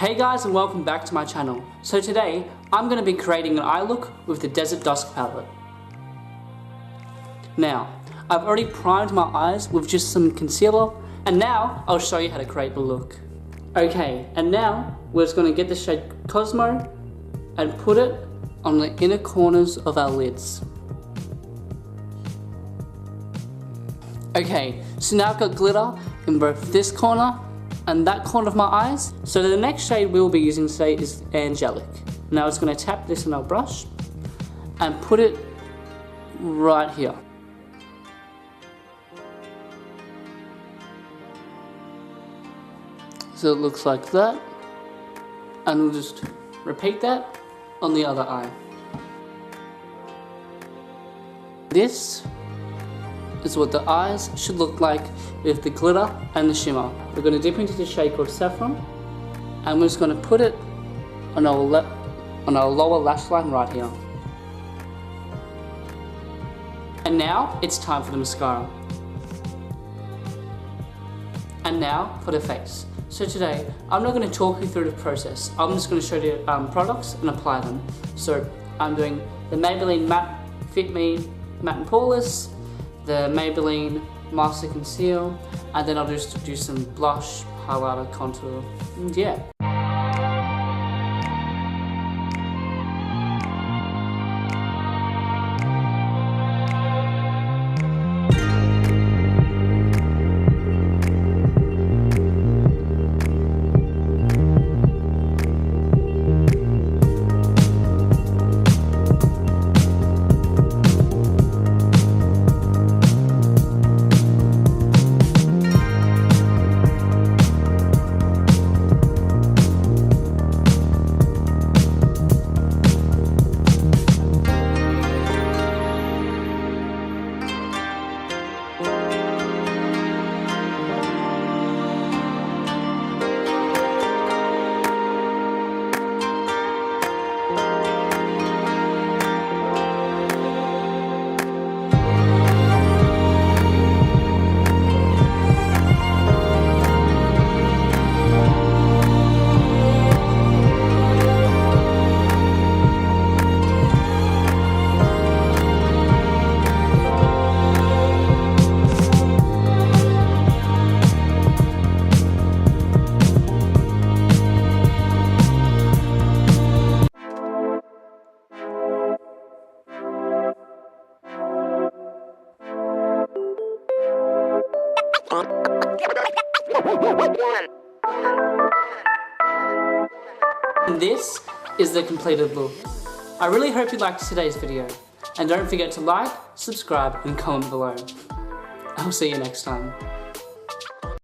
Hey guys, and welcome back to my channel. So today, I'm going to be creating an eye look with the Desert Dusk palette. Now, I've already primed my eyes with just some concealer, and now I'll show you how to create the look. Okay, and now we're just going to get the shade Cosmo and put it on the inner corners of our lids. Okay, so now I've got glitter in both this corner and that corner of my eyes. So the next shade we'll be using today is Angelic. Now I'm just going to tap this on our brush and put it right here. So it looks like that, and we'll just repeat that on the other eye. This is what the eyes should look like with the glitter and the shimmer. We're going to dip into the shade called Saffron, and we're just going to put it on our lower lash line right here. And now it's time for the mascara. And now for the face. So today, I'm not going to talk you through the process. I'm just going to show you products and apply them. So I'm doing the Maybelline Matte Fit Me Matte and Poreless, the Maybelline Master Conceal, and then I'll just do some blush, highlighter, contour, and yeah. And this is the completed look. I really hope you liked today's video, and don't forget to like, subscribe and comment below. I'll see you next time.